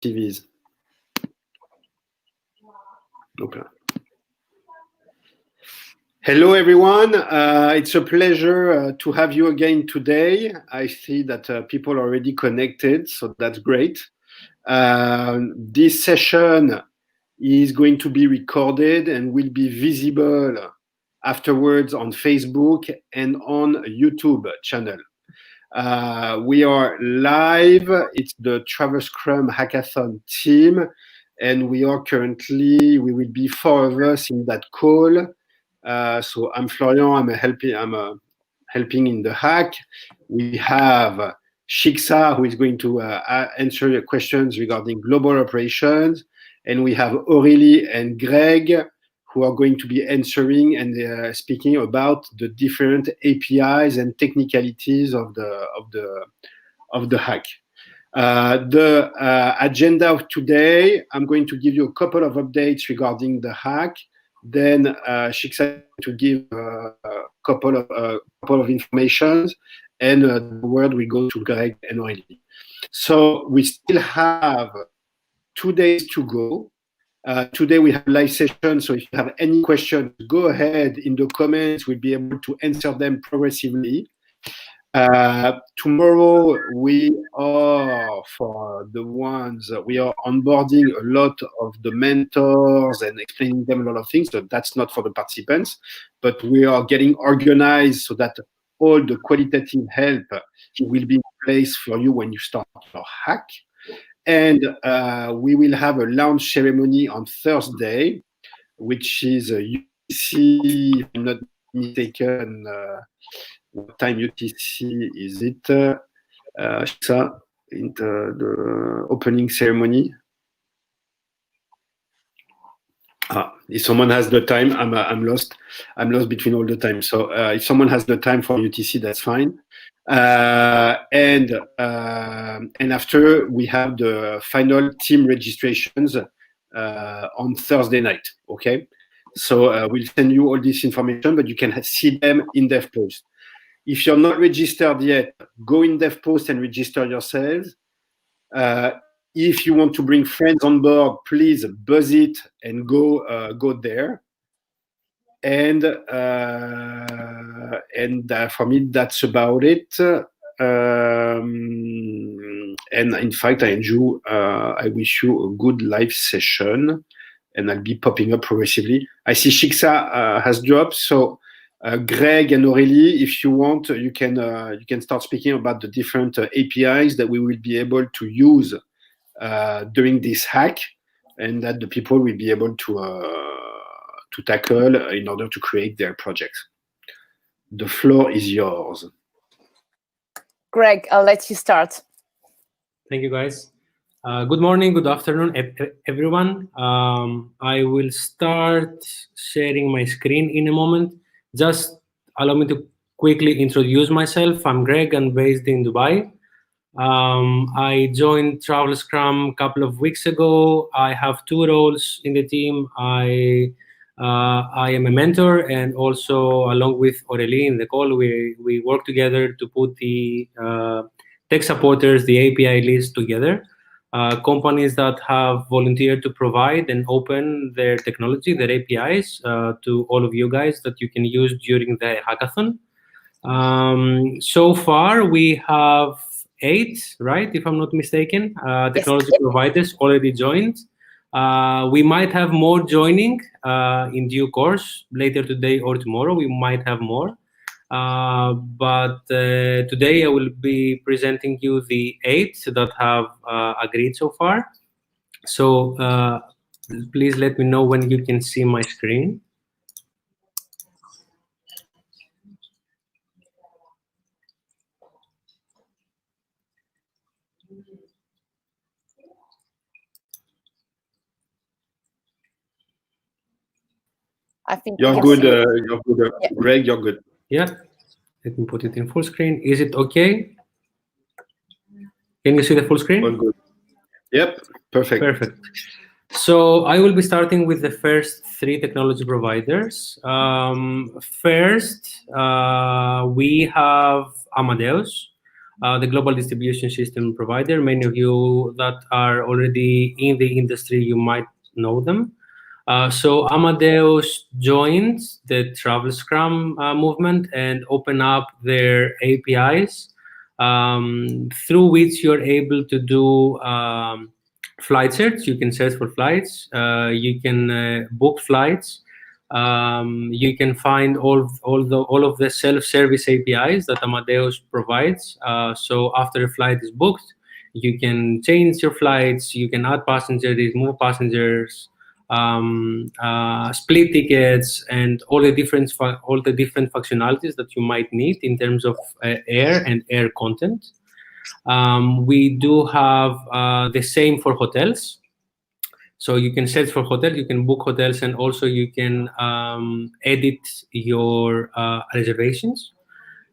TVs. Okay. Hello, everyone. It's a pleasure to have you again today. I see that people are already connected, so that's great. This session is going to be recorded and will be visible afterwards on Facebook and on YouTube channel. We are live. It's the TravelScrum Hackathon team, and we will be 4 of us in that call. So I'm Florian. I'm helping in the hack. We have Shiksa, who is going to answer your questions regarding global operations, and we have Aurélie and Greg, who are going to be answering and speaking about the different APIs and technicalities of the hack. The agenda of today, I'm going to give you a couple of updates regarding the hack. Then Shiksa to give a couple of informations, and the word will go to Greg and Aurélie. So we still have 2 days to go. Today we have a live session, so if you have any questions, go ahead in the comments. We'll be able to answer them progressively. Tomorrow we are onboarding a lot of the mentors and explaining them a lot of things. So that's not for the participants, but we are getting organized so that all the qualitative help will be in place for you when you start your hack. And we will have a launch ceremony on Thursday, which is UTC, if I'm not mistaken. What time UTC is it? In the opening ceremony. If someone has the time, I'm lost. I'm lost between all the time. So if someone has the time for UTC, that's fine. And after we have the final team registrations on Thursday night. Okay. So we'll send you all this information, but you can see them in DevPost. If you're not registered yet, go in DevPost and register yourselves. If you want to bring friends on board, please buzz it and go there. And for me, that's about it. And in fact, I wish you a good live session, and I'll be popping up progressively. I see Shiksa has dropped, so. Greg and Aurélie, if you want, you can start speaking about the different APIs that we will be able to use during this hack, and that the people will be able to tackle in order to create their projects. The floor is yours. Greg, I'll let you start. Thank you, guys. Good morning, good afternoon, everyone. I will start sharing my screen in a moment. Just allow me to quickly introduce myself. I'm Greg. I'm based in Dubai. I joined TravelScrum a couple of weeks ago. I have 2 roles in the team. I am a mentor, and also along with Aurélie in the call, we work together to put the tech supporters, the API list together. Companies that have volunteered to provide and open their technology, their APIs, to all of you guys that you can use during the hackathon. So far, we have 8, right? If I'm not mistaken, technology providers already joined. We might have more joining in due course, later today or tomorrow. We might have more. But today I will be presenting you the 8 that have agreed so far. So please let me know when you can see my screen. I think you're good. You're good. Yeah. Greg, you're good. Yeah. Let me put it in full screen. Is it okay? Can you see the full screen? All good. Yep. Perfect. Perfect. So I will be starting with the first 3 technology providers. First, we have Amadeus. the global distribution system provider. Many of you that are already in the industry, you might know them. So Amadeus joined the TravelScrum movement and opened up their APIs through which you're able to do flight search. You can search for flights. You can book flights. You can find all of the self-service APIs that Amadeus provides. So after a flight is booked, you can change your flights. You can add passengers, remove passengers, split tickets, and all the different functionalities that you might need in terms of air and air content. We do have the same for hotels. So you can search for hotels, you can book hotels, and also you can edit your reservations.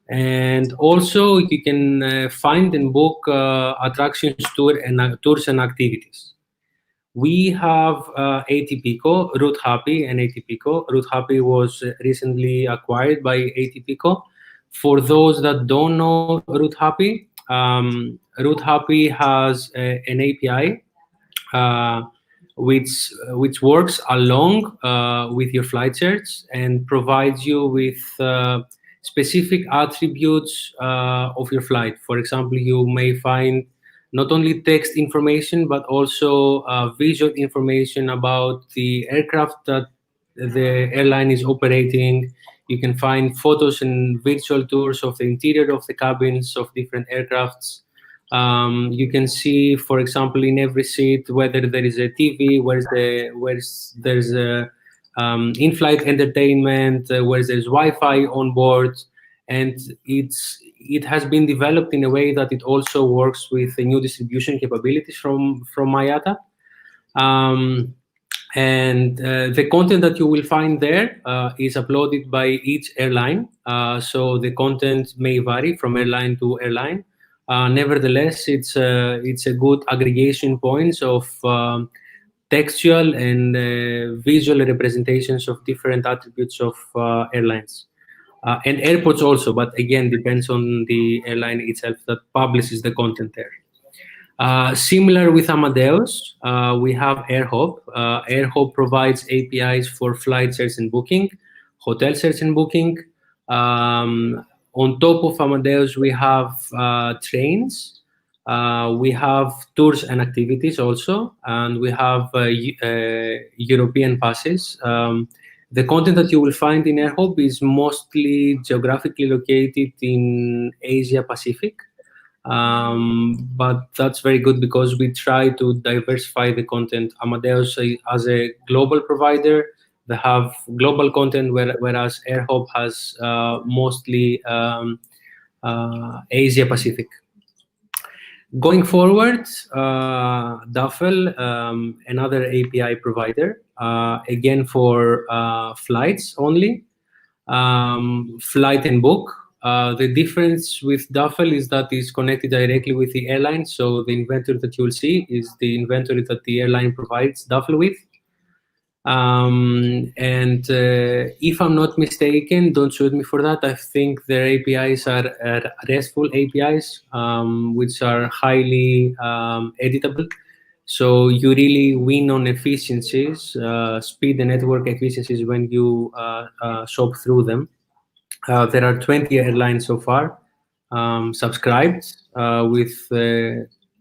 And also you can find and book attractions, tours and activities. We have ATPico, Route Happy, and ATPico. Route Happy was recently acquired by ATPico. For those that don't know Route Happy has an API which works along with your flight search and provides you with specific attributes of your flight. For example, you may find not only text information, but also visual information about the aircraft that the airline is operating. You can find photos and virtual tours of the interior of the cabins of different aircrafts. You can see, for example, in every seat whether there is a TV, where's there's a in-flight entertainment, where there's Wi-Fi on board, and it has been developed in a way that it also works with the new distribution capabilities from IATA. And the content that you will find there is uploaded by each airline. So the content may vary from airline to airline. Nevertheless, it's a good aggregation points of textual and visual representations of different attributes of airlines. And airports also, but again, depends on the airline itself that publishes the content there. Similar with Amadeus, we have AirHop. AirHop provides APIs for flight search and booking, hotel search and booking. On top of Amadeus, we have trains. We have tours and activities also, and we have European passes. The content that you will find in AirHop is mostly geographically located in Asia Pacific. But that's very good because we try to diversify the content. Amadeus, as a global provider, they have global content, whereas AirHop has mostly Asia Pacific. Going forward, Duffel, another API provider, again for flights only, flight and book. The difference with Duffel is that it's connected directly with the airline. So the inventory that you'll see is the inventory that the airline provides Duffel with. And if I'm not mistaken, don't shoot me for that, I think their APIs are RESTful APIs, which are highly editable. So you really win on efficiencies, speed and network efficiencies when you shop through them. There are 20 airlines so far subscribed with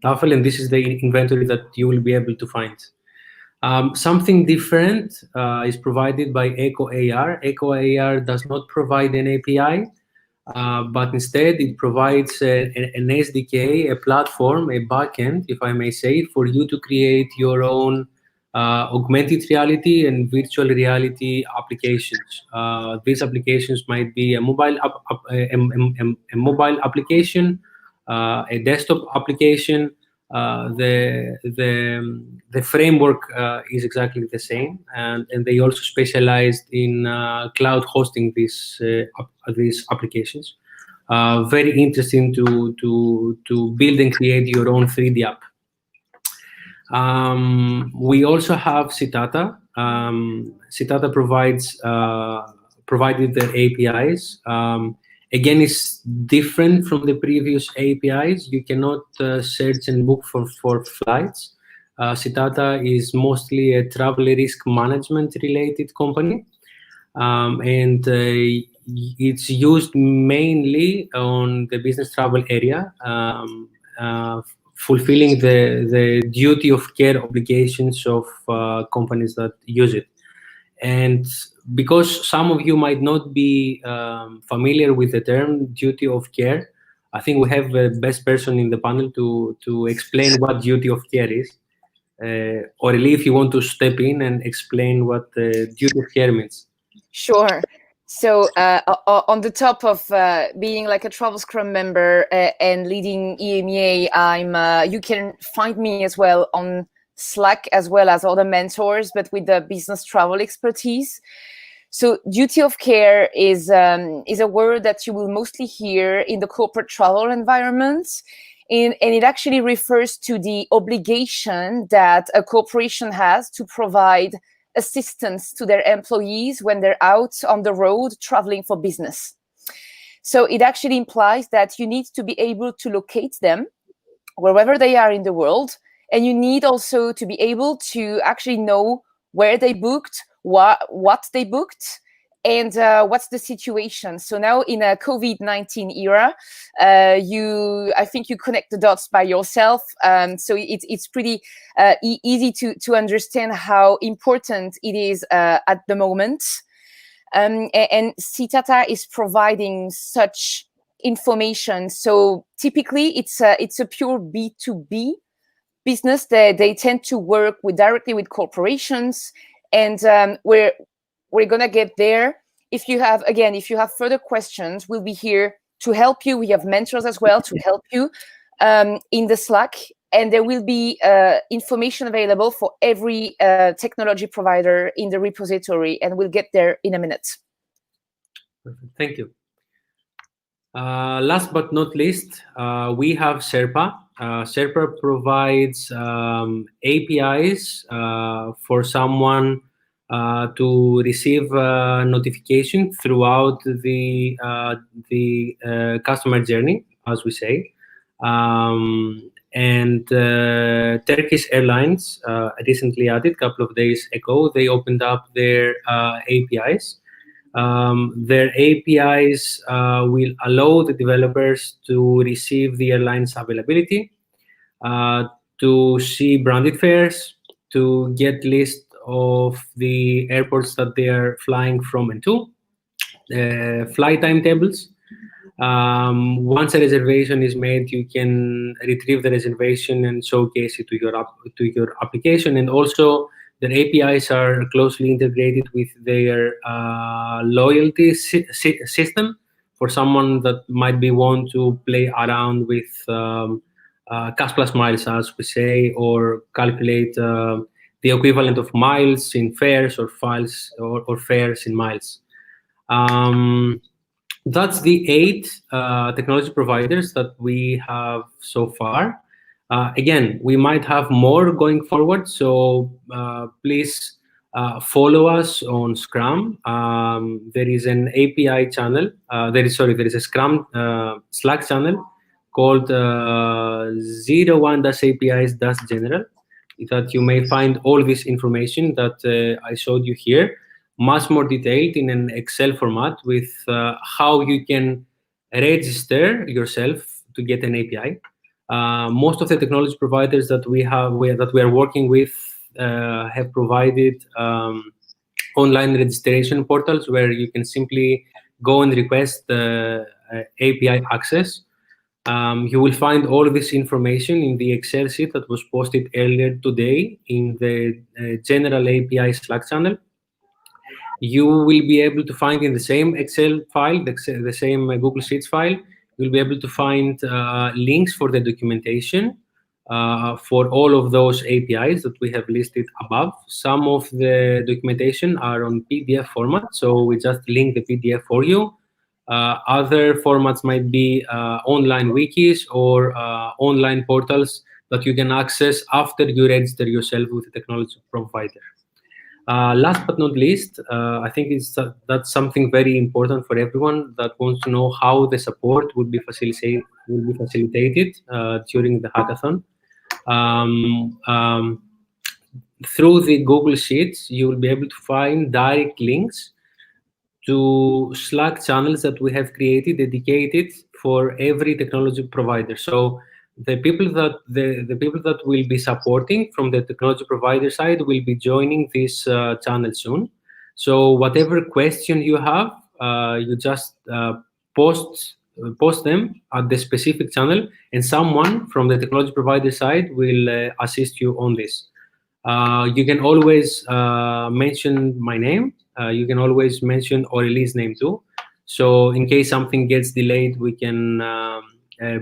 Duffel, and this is the inventory that you will be able to find. Something different is provided by Echo AR. Echo AR does not provide an API, but instead it provides an SDK, a platform, a backend, if I may say, for you to create your own augmented reality and virtual reality applications. These applications might be a mobile application, a desktop application. The framework is exactly the same, and they also specialized in cloud hosting these applications. Very interesting to build and create your own 3D app. We also have Citata. Citata provided their APIs. Again, it's different from the previous APIs. You cannot search and book for flights. Citata is mostly a travel risk management related company, and it's used mainly on the business travel area, fulfilling the duty of care obligations of companies that use it. And because some of you might not be familiar with the term duty of care, I think we have the best person in the panel to explain what duty of care is. Or if you want to step in and explain what duty of care means. Sure. So on the top of being like a TravelScrum member and leading EMEA, you can find me as well on Slack as well as other mentors, but with the business travel expertise. So duty of care is a word that you will mostly hear in the corporate travel environment. And it actually refers to the obligation that a corporation has to provide assistance to their employees when they're out on the road traveling for business. So it actually implies that you need to be able to locate them wherever they are in the world. And you need also to be able to actually know where they booked, what they booked, and what's the situation. So now in a COVID-19 era, I think you connect the dots by yourself. So it's pretty easy to understand how important it is at the moment. And Citata is providing such information. So typically it's a pure B2B business. They tend to work directly with corporations, and we're gonna get there. If you have further questions, we'll be here to help you. We have mentors as well to help you in the Slack, and there will be information available for every technology provider in the repository, and we'll get there in a minute. Perfect. Thank you. Last but not least, we have Serpa. Serpa provides APIs for someone to receive notification throughout the customer journey, as we say. And Turkish Airlines recently added, a couple of days ago, they opened up their APIs. Their APIs will allow the developers to receive the airline's availability, to see branded fares, to get list of the airports that they are flying from and to, flight timetables. Once a reservation is made, you can retrieve the reservation and showcase it to your application. And also, their APIs are closely integrated with their loyalty system for someone that might be want to play around with cash plus miles, as we say, or calculate the equivalent of miles in fares or files or fares in miles. That's the 8 technology providers that we have so far. Again, we might have more going forward, so please follow us on Scrum. There is an API channel. There is a Scrum Slack channel called ZeroOne APIs-General, that you may find all this information that I showed you here, much more detailed in an Excel format with how you can register yourself to get an API. Most of the technology providers that we are working with have provided online registration portals where you can simply go and request API access. You will find all of this information in the Excel sheet that was posted earlier today in the general API Slack channel. You will be able to find in the same Excel file, the same Google Sheets file, you'll be able to find links for the documentation for all of those APIs that we have listed above. Some of the documentation are on PDF format, so we just link the PDF for you. Other formats might be online wikis or online portals that you can access after you register yourself with a technology provider. Last but not least, I think that's something very important for everyone that wants to know how the support will be facilitated during the hackathon. Through the Google Sheets, you will be able to find direct links to Slack channels that we have created dedicated for every technology provider. So the people that will be supporting from the technology provider side will be joining this channel soon. So whatever question you have, you just post them at the specific channel, and someone from the technology provider side will assist you on this. You can always mention my name. You can always mention Aurelie's name too. So in case something gets delayed, we can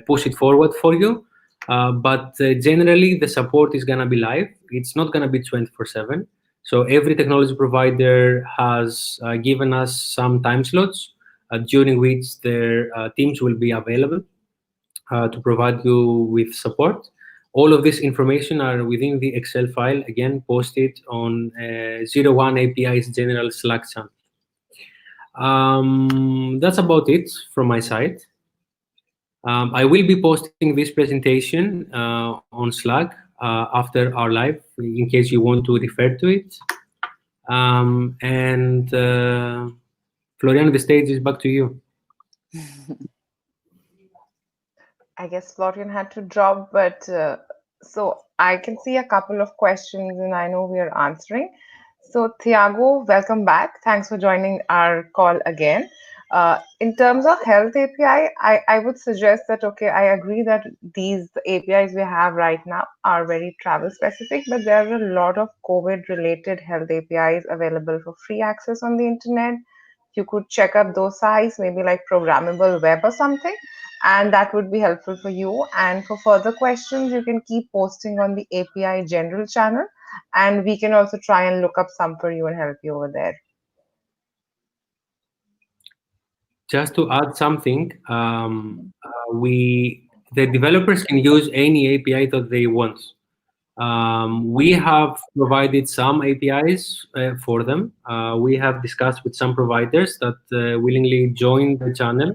push it forward for you. But generally, the support is going to be live. It's not going to be 24/7. So every technology provider has given us some time slots during which their teams will be available to provide you with support. All of this information are within the Excel file, again, posted on ZeroOne APIs general Slack channel. That's about it from my side. I will be posting this presentation on Slack after our live, in case you want to refer to it. Florian, the stage is back to you. I guess Florian had to drop, but so I can see a couple of questions and I know we are answering. So Thiago, welcome back. Thanks for joining our call again. In terms of health API, I would suggest that, okay, I agree that these APIs we have right now are very travel specific, but there are a lot of COVID related health APIs available for free access on the internet. You could check up those sites, maybe like programmable web or something, and that would be helpful for you. And for further questions, you can keep posting on the API general channel, and we can also try and look up some for you and help you over there. Just to add something, the developers can use any API that they want. We have provided some APIs for them. We have discussed with some providers that willingly join the channel,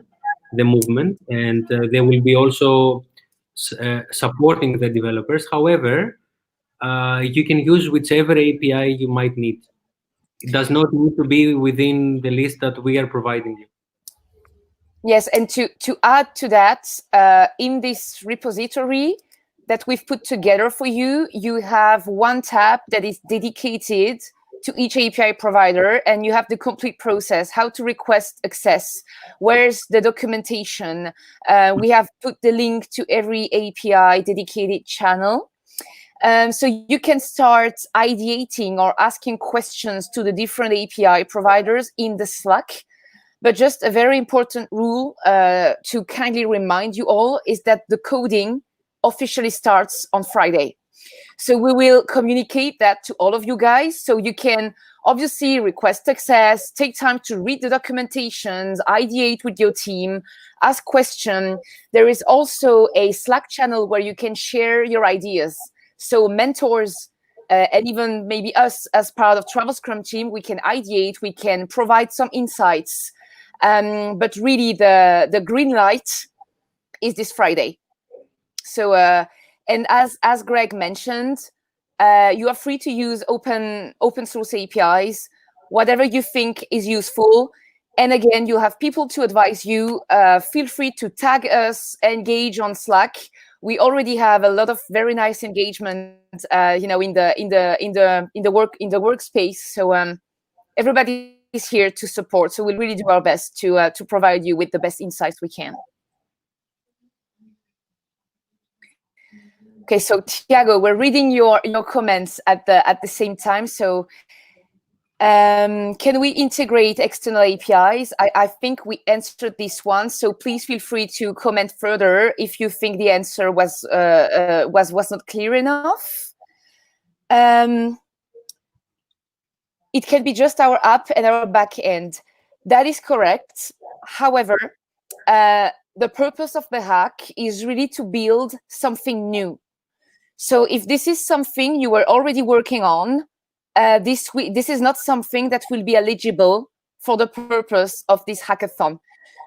the movement, and they will be also supporting the developers. However, you can use whichever API you might need. It does not need to be within the list that we are providing you. Yes, and to add to that, in this repository that we've put together for you, you have one tab that is dedicated to each API provider, and you have the complete process, how to request access, where's the documentation. We have put the link to every API dedicated channel. So you can start ideating or asking questions to the different API providers in the Slack. But just a very important rule to kindly remind you all is that the coding officially starts on Friday. So we will communicate that to all of you guys. So you can obviously request access, take time to read the documentations, ideate with your team, ask questions. There is also a Slack channel where you can share your ideas. So mentors and even maybe us as part of TravelScrum team, we can ideate, we can provide some insights. But really the green light is this Friday. So, and as Greg mentioned, you are free to use open source APIs, whatever you think is useful. And again, you have people to advise you. Feel free to tag us, engage on Slack. We already have a lot of very nice engagement, in the workspace. So everybody is here to support. So we'll really do our best to provide you with the best insights we can. Okay, so Thiago, we're reading your comments at the same time. So can we integrate external APIs? I think we answered this one. So please feel free to comment further if you think the answer was not clear enough. It can be just our app and our back end. That is correct. However, the purpose of the hack is really to build something new. So if this is something you were already working on, this is not something that will be eligible for the purpose of this hackathon.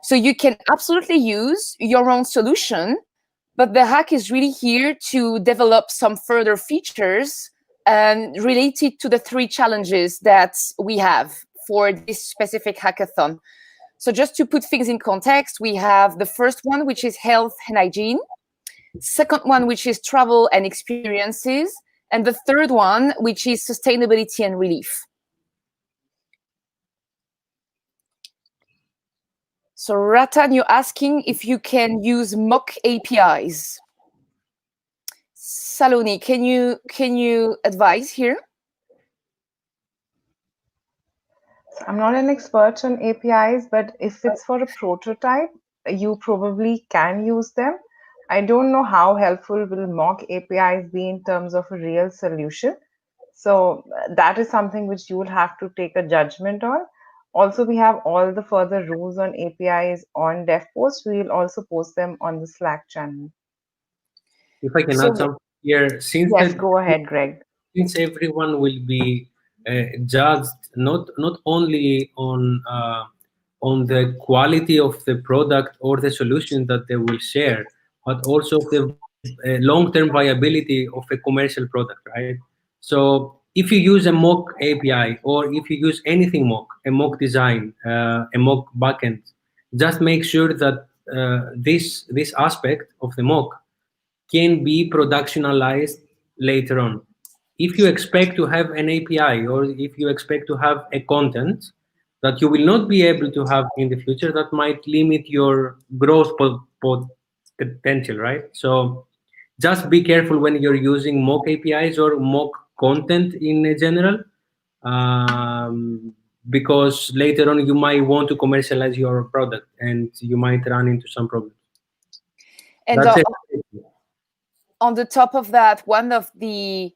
So you can absolutely use your own solution, but the hack is really here to develop some further features related to the 3 challenges that we have for this specific hackathon. So just to put things in context, we have the first one, which is health and hygiene. Second one, which is travel and experiences. And the third one, which is sustainability and relief. So Ratan, you're asking if you can use mock APIs. Saloni, can you advise here? I'm not an expert on APIs, but if it's for a prototype, you probably can use them. I don't know how helpful will mock APIs be in terms of a real solution. So that is something which you will have to take a judgment on. Also, we have all the further rules on APIs on DevPost. We will also post them on the Slack channel. If I can add something here, yes, go ahead, Greg. Since everyone will be judged not only on the quality of the product or the solution that they will share, but also the long-term viability of a commercial product, right? So if you use a mock API, or if you use anything mock, a mock design, a mock backend, just make sure that this aspect of the mock can be productionalized later on. If you expect to have an API, or if you expect to have a content that you will not be able to have in the future, that might limit your growth potential, right? So just be careful when you're using mock APIs or mock content in general, because later on you might want to commercialize your product and you might run into some problems. And on the top of that, one of the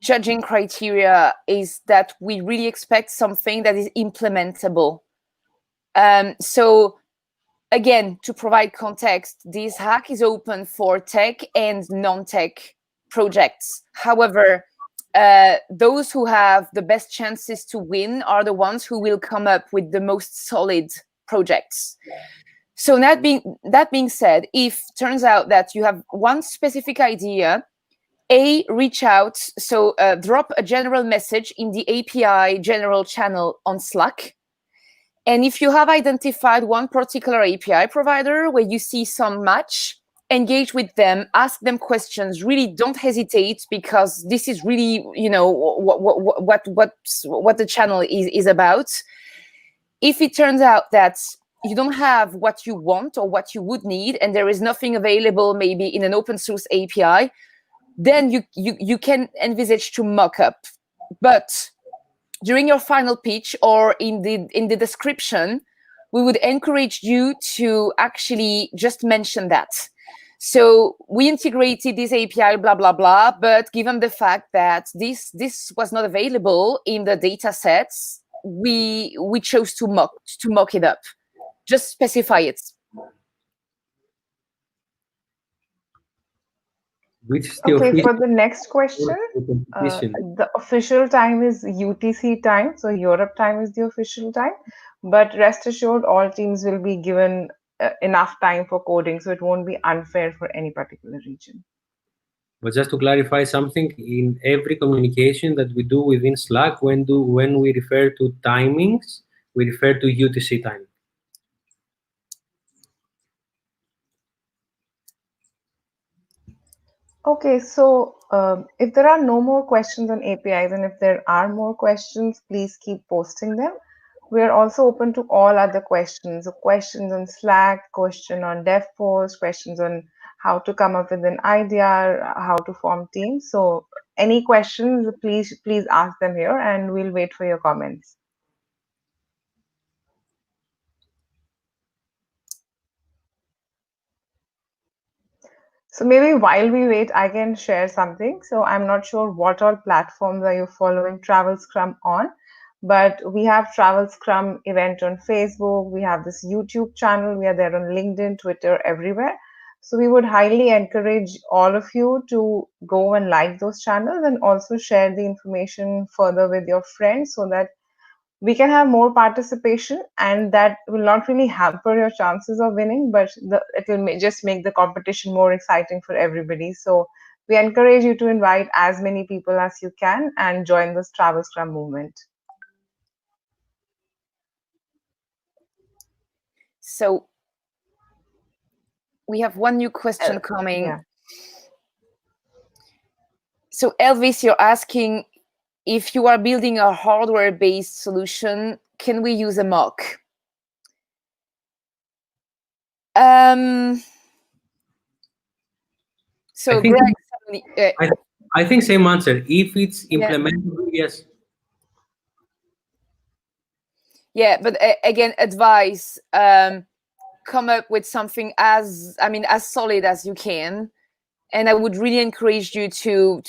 judging criteria is that we really expect something that is implementable. So again, to provide context, this hack is open for tech and non-tech projects. However, those who have the best chances to win are the ones who will come up with the most solid projects. So that being said, if turns out that you have one specific idea, reach out. So drop a general message in the API general channel on Slack. And if you have identified one particular API provider where you see some match, engage with them, ask them questions. Really don't hesitate, because this is really, what the channel is about. If it turns out that you don't have what you want or what you would need, and there is nothing available maybe in an open source API, then you can envisage to mock up. But during your final pitch or in the description, we would encourage you to actually just mention that. So we integrated this API, blah, blah, blah, but given the fact that this was not available in the data sets, we chose to mock it up. Just specify it. Okay, for the next question, the official time is UTC time, so Europe time is the official time. But rest assured, all teams will be given enough time for coding, so it won't be unfair for any particular region. But just to clarify something, in every communication that we do within Slack, when we refer to timings, we refer to UTC time. Okay, so if there are no more questions on APIs, and if there are more questions, please keep posting them. We are also open to all other questions. So questions on Slack, question on DevPost, questions on how to come up with an idea, how to form teams. So any questions, please ask them here, and we'll wait for your comments. So maybe while we wait, I can share something. So I'm not sure what all platforms are you following TravelScrum on, but we have TravelScrum event on Facebook. We have this YouTube channel. We are there on LinkedIn, Twitter, everywhere. So we would highly encourage all of you to go and like those channels and also share the information further with your friends so that we can have more participation, and that will not really hamper your chances of winning, but it will just make the competition more exciting for everybody. So we encourage you to invite as many people as you can and join this Travel Scrum movement. So we have one new question coming. Yeah. So Elvis, you're asking, if you are building a hardware-based solution, can we use a mock? So I think same answer. If it's implementable, yes. Yeah, but again, advice, come up with something as solid as you can. And I would really encourage you to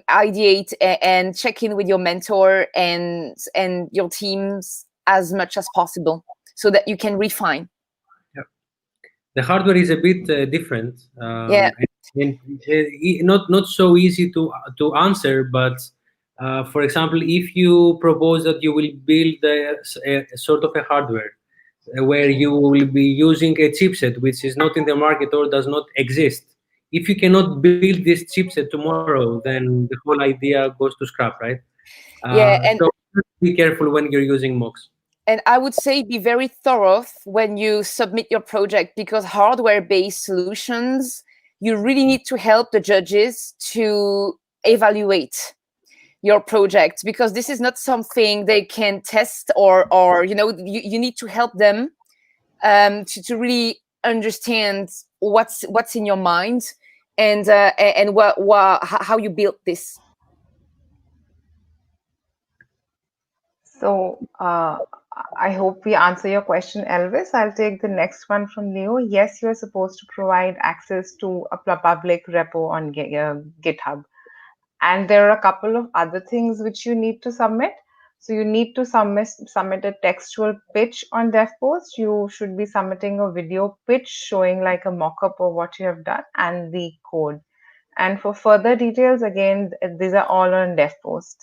ideate and check in with your mentor and your teams as much as possible so that you can refine. Yeah. The hardware is a bit different. And not so easy to answer, but for example, if you propose that you will build a sort of a hardware where you will be using a chipset which is not in the market or does not exist, if you cannot build this chipset tomorrow, then the whole idea goes to scrap, right? So be careful when you're using mocks. And I would say be very thorough when you submit your project, because hardware-based solutions, you really need to help the judges to evaluate your project, because this is not something they can test or you need to help them to really understand what's in your mind and how you built this. So I hope we answer your question, Elvis. I'll take the next one from Leo. Yes, you are supposed to provide access to a public repo on GitHub. And there are a couple of other things which you need to submit. So you need to submit a textual pitch on DevPost. You should be submitting a video pitch showing like a mock-up of what you have done and the code. And for further details, again, these are all on DevPost.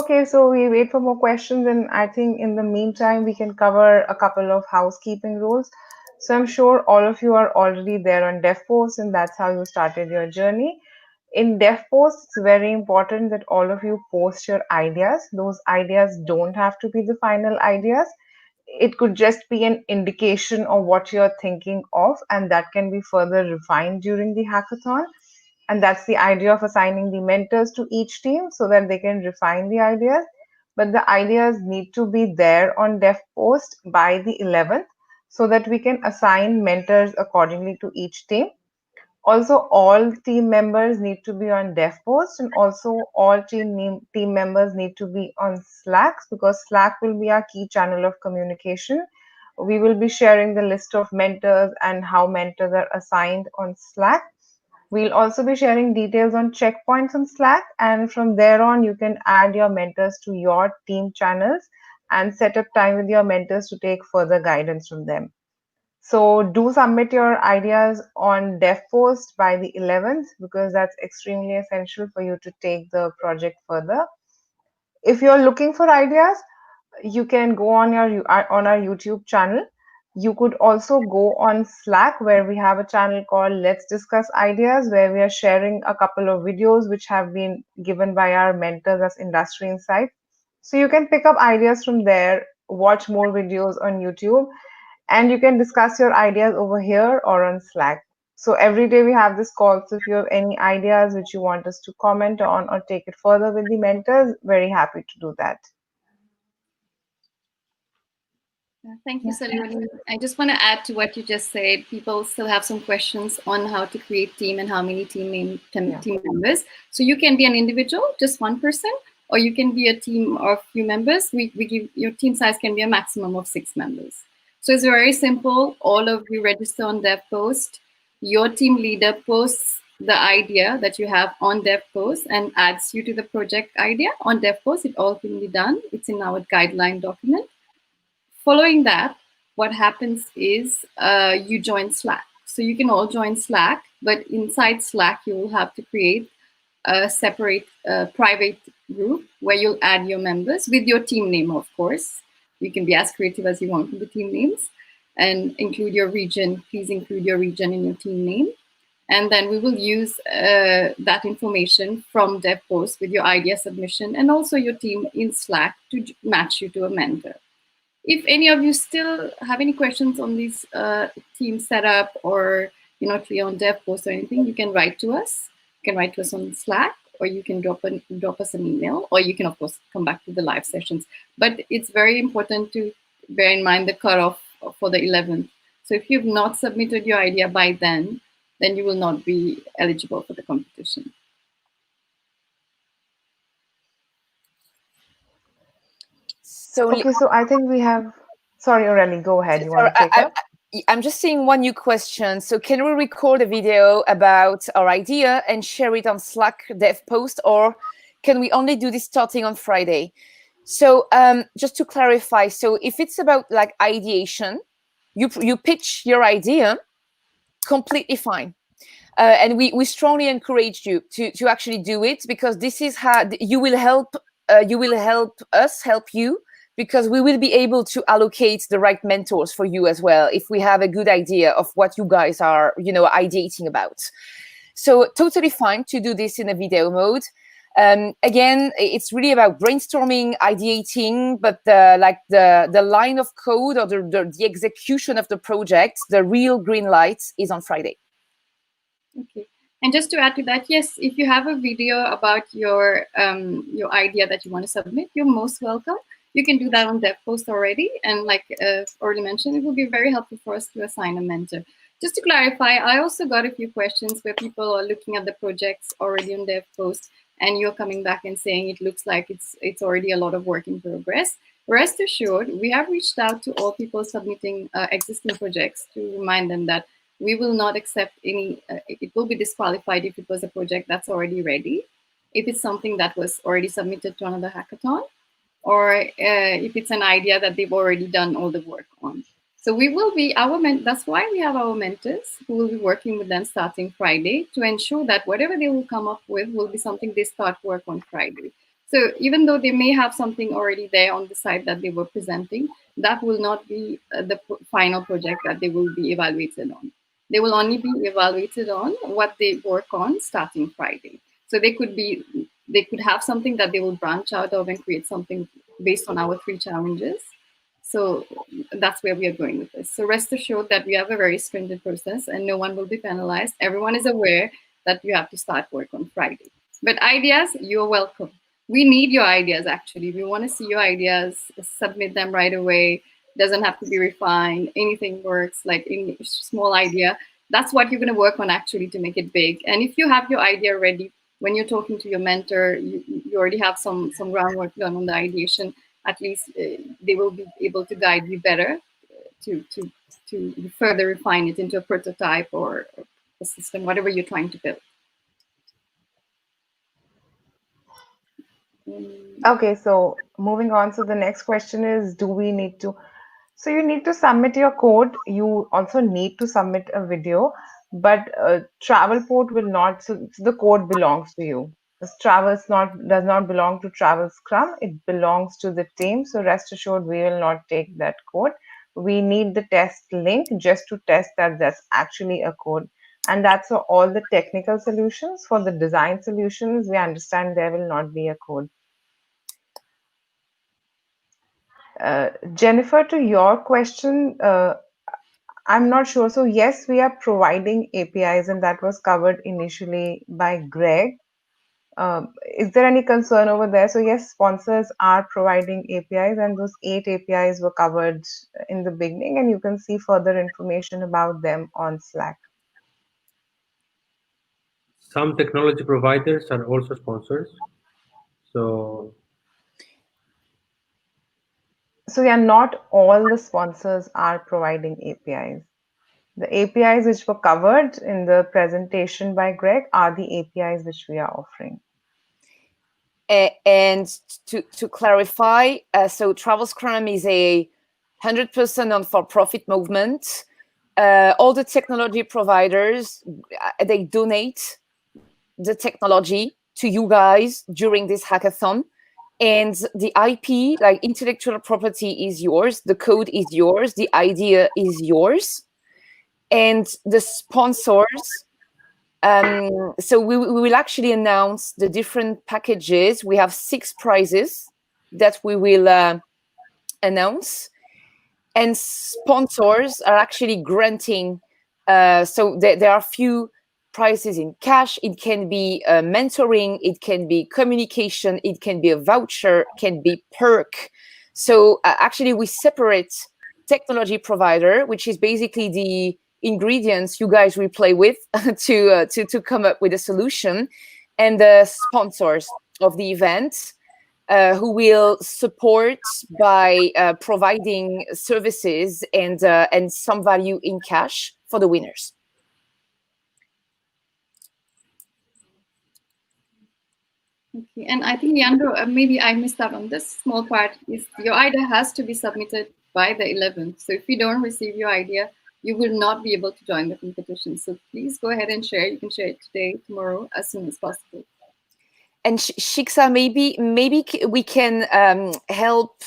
Okay, so we wait for more questions, and I think in the meantime, we can cover a couple of housekeeping rules. So I'm sure all of you are already there on DevPost, and that's how you started your journey. In DevPost, it's very important that all of you post your ideas. Those ideas don't have to be the final ideas. It could just be an indication of what you're thinking of, and that can be further refined during the hackathon. And that's the idea of assigning the mentors to each team so that they can refine the ideas. But the ideas need to be there on DevPost by the 11th so that we can assign mentors accordingly to each team. Also, all team members need to be on DevPost, and also all team members need to be on Slack, because Slack will be our key channel of communication. We will be sharing the list of mentors and how mentors are assigned on Slack. We'll also be sharing details on checkpoints on Slack, and from there on, you can add your mentors to your team channels and set up time with your mentors to take further guidance from them. So do submit your ideas on DevPost by the 11th, because that's extremely essential for you to take the project further. If you're looking for ideas, you can go on our YouTube channel. You could also go on Slack, where we have a channel called Let's Discuss Ideas, where we are sharing a couple of videos which have been given by our mentors as industry insight. So you can pick up ideas from there, watch more videos on YouTube, and you can discuss your ideas over here or on Slack. So every day we have this call. So if you have any ideas which you want us to comment on or take it further with the mentors, very happy to do that. Thank you, Saloni. I just want to add to what you just said. People still have some questions on how to create team and how many team members. So you can be an individual, just one person, or you can be a team of few members. We give your team size can be a maximum of 6 members. So it's very simple. All of you register on DevPost. Your team leader posts the idea that you have on DevPost and adds you to the project idea on DevPost. It all can be done. It's in our guideline document. following that, what happens is you join Slack. So you can all join Slack, but inside Slack, you will have to create a separate private group where you'll add your members with your team name, of course. You can be as creative as you want with the team names and include your region. Please include your region in your team name. And then we will use that information from DevPost with your idea submission and also your team in Slack to match you to a mentor. If any of you still have any questions on this team setup or you're not clear on DevPost or anything, you can write to us. You can write to us on Slack, or you can drop us an email, or you can, of course, come back to the live sessions. But it's very important to bear in mind the cutoff for the 11th. So if you've not submitted your idea by then you will not be eligible for the competition. So okay, so I think we have, sorry, Aurelie, go ahead. You want to take up? I'm just seeing one new question. So can we record a video about our idea and share it on Slack dev post, or can we only do this starting on Friday? So just to clarify, so if it's about like ideation, you pitch your idea, completely fine. And we strongly encourage you to actually do it, because this is how you will help us help you, because we will be able to allocate the right mentors for you as well if we have a good idea of what you guys are, ideating about. So totally fine to do this in a video mode. Again, it's really about brainstorming, ideating, but the line of code or the execution of the project, the real green light is on Friday. Okay. And just to add to that, yes, if you have a video about your idea that you want to submit, you're most welcome. You can do that on DevPost already. And like already mentioned, it will be very helpful for us to assign a mentor. Just to clarify, I also got a few questions where people are looking at the projects already on DevPost, and you're coming back and saying it looks like it's already a lot of work in progress. Rest assured, we have reached out to all people submitting existing projects to remind them that we will not accept any, it will be disqualified if it was a project that's already ready, if it's something that was already submitted to another hackathon, or if it's an idea that they've already done all the work on. So we will be, that's why we have our mentors who will be working with them starting Friday to ensure that whatever they will come up with will be something they start work on Friday. So even though they may have something already there on the side that they were presenting, that will not be the final project that they will be evaluated on. They will only be evaluated on what they work on starting Friday. So they could have something that they will branch out of and create something based on our 3 challenges. So that's where we are going with this. So rest assured that we have a very stringent process and no one will be penalized. Everyone is aware that you have to start work on Friday. But ideas, you're welcome. We need your ideas, actually. We want to see your ideas, submit them right away. Doesn't have to be refined. Anything works, like any small idea. That's what you're going to work on, actually, to make it big. And if you have your idea ready, when you're talking to your mentor, you already have some groundwork done on the ideation. At least they will be able to guide you better to further refine it into a prototype or a system, whatever you're trying to build. Okay, so moving on. So the next question is, do we need to? So you need to submit your code. You also need to submit a video, but TravelPort will not. So the code belongs to you. This does not belong to TravelScrum. It belongs to the team. So rest assured, we will not take that code. We need the test link just to test that that's actually a code. And that's for all the technical solutions. For the design solutions, we understand there will not be a code. Jennifer, to your question, I'm not sure. So yes, we are providing APIs, and that was covered initially by Greg. Is there any concern over there? So yes, sponsors are providing APIs, and those 8 APIs were covered in the beginning, and you can see further information about them on Slack. Some technology providers are also sponsors. So yeah, not all the sponsors are providing APIs. The APIs which were covered in the presentation by Greg are the APIs which we are offering. And to clarify, so TravelScrum is a 100% non-for-profit movement. All the technology providers, they donate the technology to you guys during this hackathon. And the IP, like intellectual property, is yours. The code is yours. The idea is yours. And the sponsors, so we will actually announce the different packages. We have 6 prizes that we will announce. And sponsors are actually granting, so there are few prizes in cash. It can be mentoring, it can be communication, it can be a voucher, can be perk. So actually we separate technology provider, which is basically the ingredients you guys will play with to come up with a solution, and the sponsors of the event, who will support by providing services and some value in cash for the winners. Okay, and I think, Leandro, maybe I missed out on this small part, is your idea has to be submitted by the 11th. So if you don't receive your idea, you will not be able to join the competition. So please go ahead and share. You can share it today, tomorrow, as soon as possible. And Shiksa, maybe we can help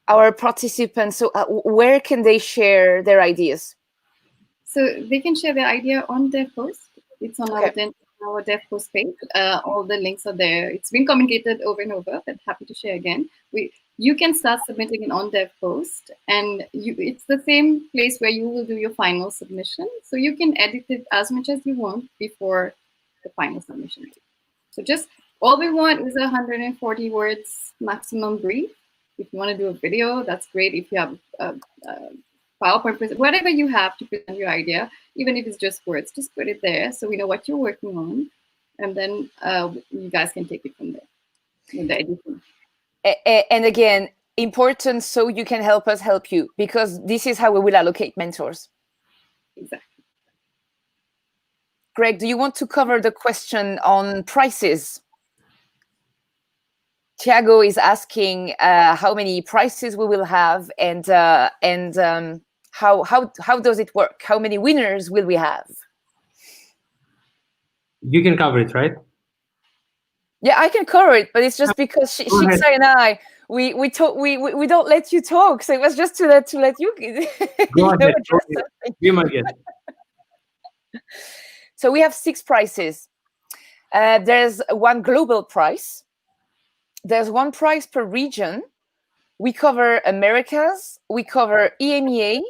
our participants. So where can they share their ideas? So they can share their idea on their post. It's on our dev post page. All the links are there. It's been communicated over and over, but happy to share again. You can start submitting an on dev post, and it's the same place where you will do your final submission. So you can edit it as much as you want before the final submission. So just all we want is 140 words maximum brief. If you want to do a video, that's great. If you have PowerPoint, whatever you have to present your idea, even if it's just words, just put it there so we know what you're working on, and then you guys can take it from there with the editing. And again, important, so you can help us help you, because this is how we will allocate mentors. Exactly. Greg, do you want to cover the question on prices? Tiago is asking how many prices we will have, and how does it work? How many winners will we have? You can cover it, right? Yeah, I can cover it, but it's just because Shiksa and I we don't let you talk, so it was just to let you. Go ahead. Be my guest. So we have 6 prices. There's one global prize. There's one prize per region. We cover Americas, we cover EMEA,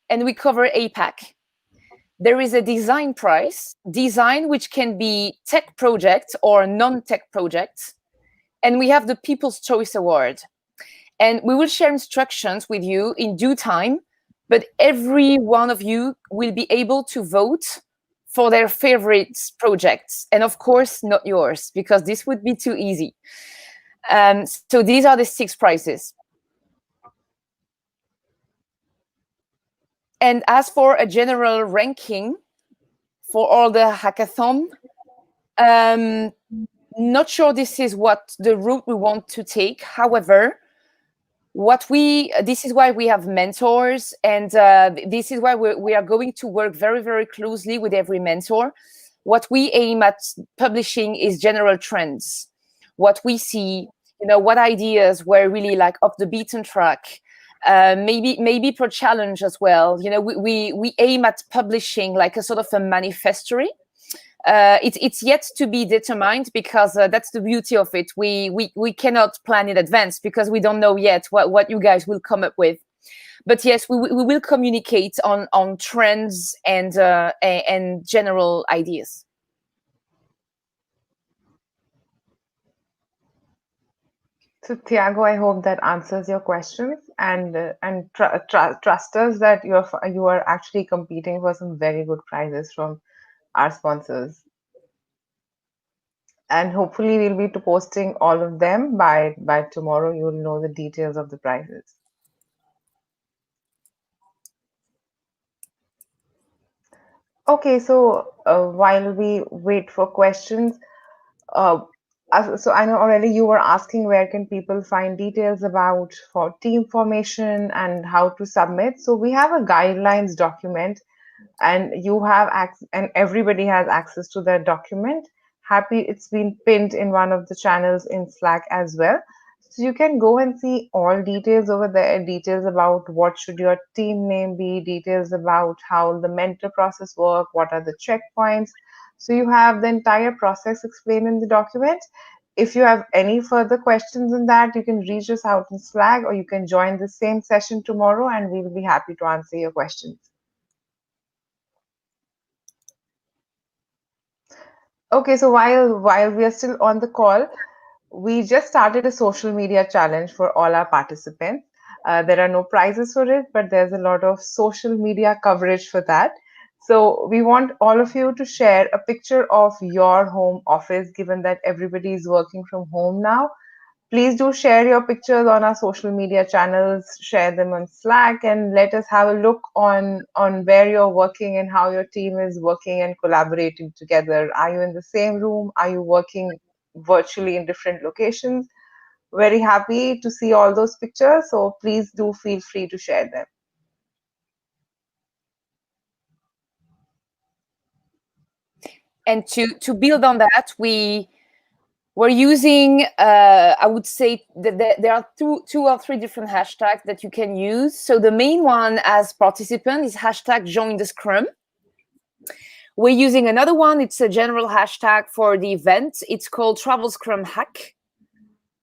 and we cover APAC. There is a design prize, which can be tech projects or non-tech projects. And we have the People's Choice Award. And we will share instructions with you in due time, but every one of you will be able to vote for their favorite projects. And of course, not yours, because this would be too easy. So these are the 6 prizes. And as for a general ranking for all the hackathon, not sure this is what the route we want to take. However, this is why we have mentors, and this is why we are going to work very, very closely with every mentor. What we aim at publishing is general trends. What we see, what ideas were really like off the beaten track, maybe per challenge as well. We aim at publishing like a sort of a manifesto. It's yet to be determined, because that's the beauty of it. We cannot plan in advance because we don't know yet what you guys will come up with. But yes, we will communicate on trends and general ideas. So Tiago, I hope that answers your questions, and trust us that you are actually competing for some very good prizes from our sponsors. And hopefully we'll be posting all of them by tomorrow. You will know the details of the prizes. Okay, so while we wait for questions, So I know already you were asking where can people find details about for team formation and how to submit. So we have a guidelines document, and you have access, and everybody has access to that document. It's been pinned in one of the channels in Slack as well. So you can go and see all details over there, details about what should your team name be, details about how the mentor process work, what are the checkpoints. So you have the entire process explained in the document. If you have any further questions on that, you can reach us out in Slack, or you can join the same session tomorrow and we will be happy to answer your questions. Okay, so while we are still on the call, we just started a social media challenge for all our participants. There are no prizes for it, but there's a lot of social media coverage for that. So we want all of you to share a picture of your home office, given that everybody is working from home now. Please do share your pictures on our social media channels, share them on Slack, and let us have a look on where you're working and how your team is working and collaborating together. Are you in the same room? Are you working virtually in different locations? Very happy to see all those pictures, so please do feel free to share them. And to build on that, we're using, I would say that there are two or three different hashtags that you can use. So the main one as participant is hashtag join the Scrum. We're using another one. It's a general hashtag for the event. It's called TravelScrum Hack.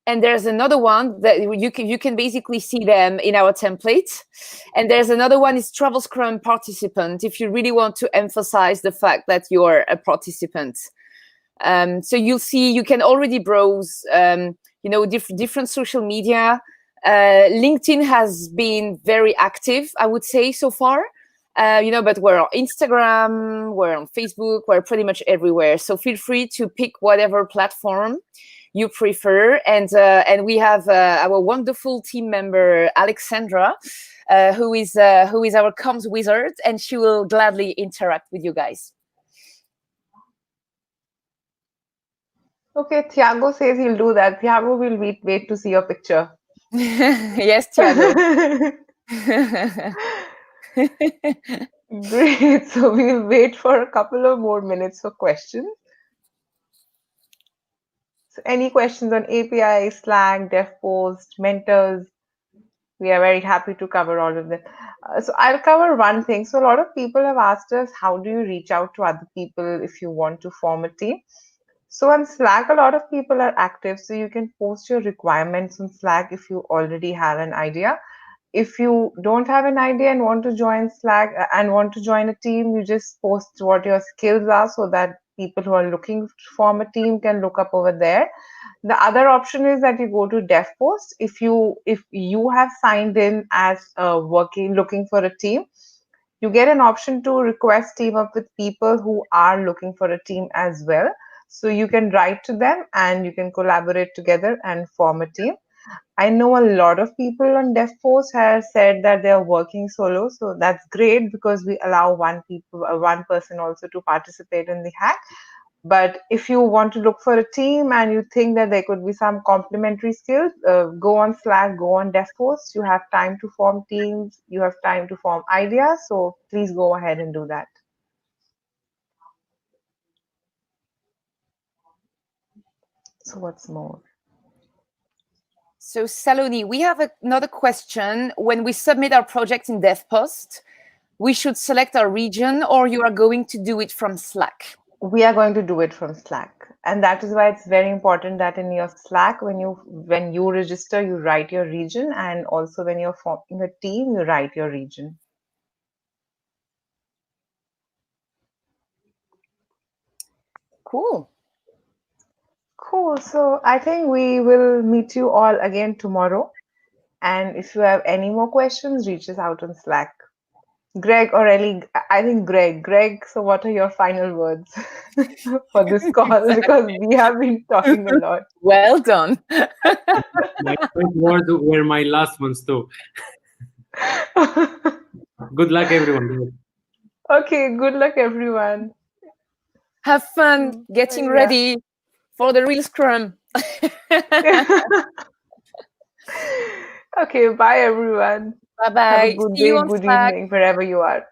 And there's another one that you can basically see them in our template. And there's another one is TravelScrum Participant, if you really want to emphasize the fact that you're a participant. So you'll see, you can already browse, different social media. LinkedIn has been very active, I would say, so far. But we're on Instagram, we're on Facebook, we're pretty much everywhere. So feel free to pick whatever platform you prefer. And we have our wonderful team member, Alexandra, who is our comms wizard, and she will gladly interact with you guys. Okay, Thiago says he'll do that. Thiago will wait to see your picture. Yes, Thiago. Great. So we'll wait for a couple of more minutes for questions. So any questions on API, Slack, DevPost, Mentors? We are very happy to cover all of them. So I'll cover one thing. So a lot of people have asked us, how do you reach out to other people if you want to form a team? So on Slack, a lot of people are active. So you can post your requirements on Slack if you already have an idea. If you don't have an idea and want to join Slack and want to join a team, you just post what your skills are so that people who are looking to form a team can look up over there. The other option is that you go to DevPost. If you have signed in as looking for a team, you get an option to request team up with people who are looking for a team as well. So you can write to them and you can collaborate together and form a team. I know a lot of people on DevPost have said that they are working solo, so that's great because we allow one person also to participate in the hack. But if you want to look for a team and you think that there could be some complementary skills, go on Slack, go on DevPost. You have time to form teams, you have time to form ideas, so please go ahead and do that. So what's more? So Saloni, we have another question. When we submit our project in DevPost, we should select our region, or you are going to do it from Slack? We are going to do it from Slack. And that is why it's very important that in your Slack, when you register, you write your region, and also when you're forming a team, you write your region. Cool. Cool. So I think we will meet you all again tomorrow. And if you have any more questions, reach us out on Slack. Greg or Ellie, I think Greg, so what are your final words for this call? Because we have been talking a lot. Well done. My first words were my last ones too. Good luck, everyone. Okay, good luck, everyone. Have fun getting ready for the real Scrum. Okay, bye everyone. Bye bye. Have a good See you day, on good Slack. evening, wherever you are.